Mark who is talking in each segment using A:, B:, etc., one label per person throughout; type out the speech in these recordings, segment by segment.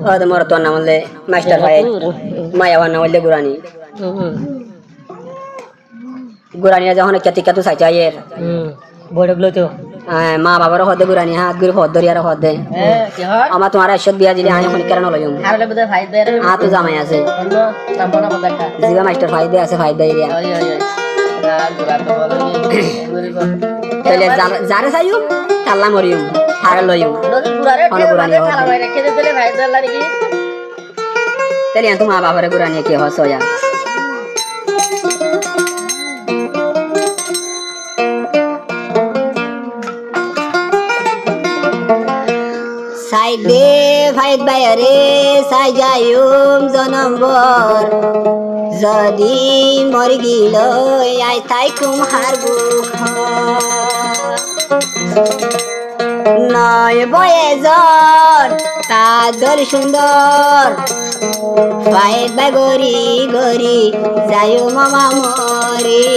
A: ada maraton namanya master Faid mayawan namanya Gurani aja hono ketika tu saja ayer
B: বড় গুলো তো
A: মা বাবার হদে গুরানি হাত গুরি হদ দরিয়ার হদে
B: কি হয়
A: আমার তোমার আশদ বিয়া দিলে আমি কোন কারণ লইম
B: হারলে বদে ফাইদ দে
A: হ্যাঁ তো জামাই আছে
B: অন্য তাম্বনা বদকা
A: জিবা মাস্টার ফাইদে আছে ফাইদা এরিয়া
B: ওই ওই ওই আর গুরা তো বলো গুরি গো
A: তাহলে যারে চাইও কাল্লা মরিম হারে লইম
B: গুরারে গুরানি খালা ভাই রেখে দিলে ফাইদ দে লাগি
A: তাহলে তো মা বাবার গুরানি কি হসয়া Saide Faid bayare sajayum janambor jadi mori gilo ai tai kum harbu নয় বয়েজন তাদর সুন্দর ফাইদ বাই গরি গরি যায়ো মামা মরি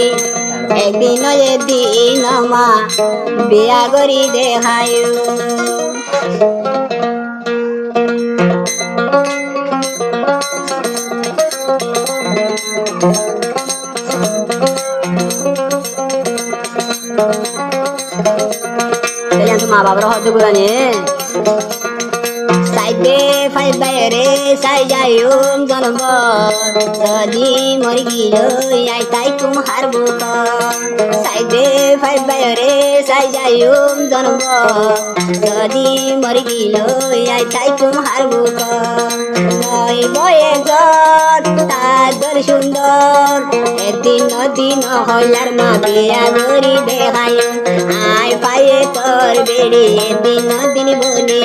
A: একদিন এদিন মা বিয়া গরি দেখায়ু মা বাবার হতে গুলানি সাইডে ফাইদ বাইরে সাই যাইম জন্ম যদি মরি গিল আই তাই কুম হারবো সাইডে ফাইদ বাইরে সাই যাইম জন্ম যদি মরি গিল আই তাই কুম হারবো নয় বয়ে গত তাদর সুন্দর এদিন দিন হইলার মা বিয়া গরি দেখায় আই পায়ে তোর বেড়ি এদিন দিন বলি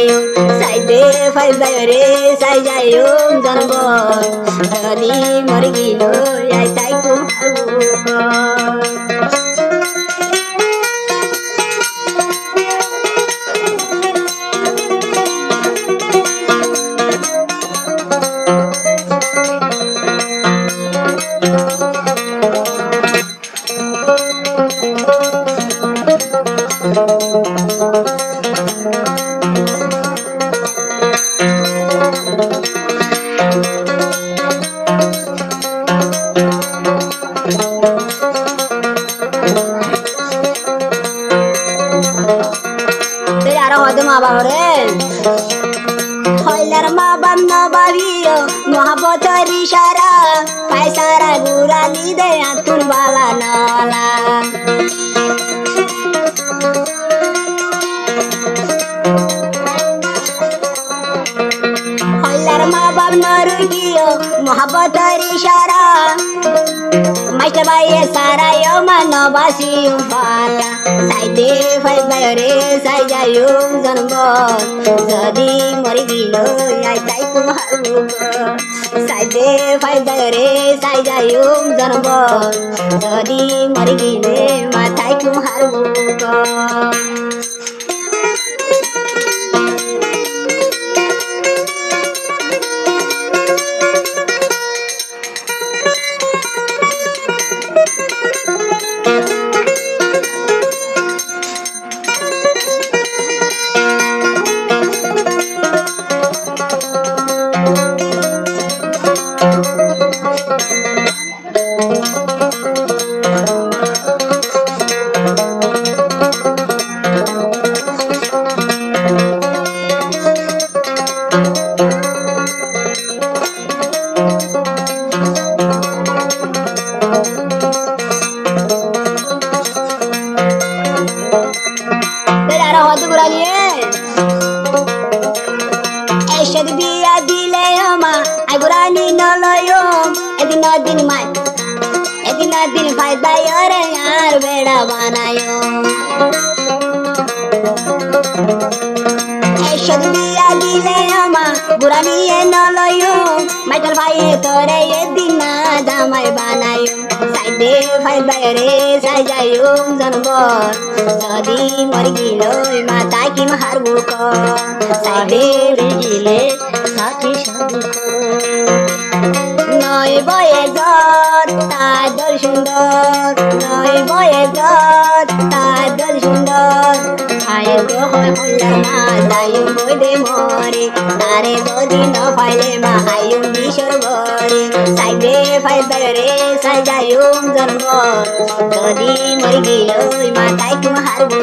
A: সাইডে ফাইদ বাইরে সাই যাইম জন্ম যদি মরি গিল আই তাই কুম হারবো মহাবতের ইশারা পয়সারা গুরানি দে আতুর বালা নালা হইলার মা বাপ নরুগিও মহাবতের ইশারা মাস্টার ভাইয়ে সারায়ো মানবাসি পাতা সাইডে ফাইদ বাইরে সাই যাইম জন্ম যদি মরি গিল আই তাই কুম হারবো সাইডে ফাইদ বাইরে সাই যাইম জন্ম যদি মরি গিলে মাথাই কুম হারবো दिन फायदा यार यार बेड़ा बनायो ऐशद बिया दिले अमा गुरानी ये न लयो माइकल भाई तोरे ये दिन दामाई बनायो साइडे फायदा रे साइ जायो जनबो सदी मर गिलो माता की मारबो को साइडे बिजिले साथी शादी को नय बये जत তাদল সুন্দর নয় বয়ে গত তাদল সুন্দর আয়ে গো হয় হল্লার মা তাইম বইদে মরে তারে যদি ন ফাইলে মা হাইম বিশর বরে সাইদে ফাই বেরে সাই যাইম জন্ম যদি মরি গিয়ে মা তাই কুম হারবো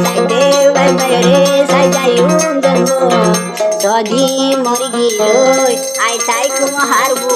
A: সাইদে ফাই বেরে সাই যাইম জন্ম যদি মরি গিয়ে আই তাই কুম হারবো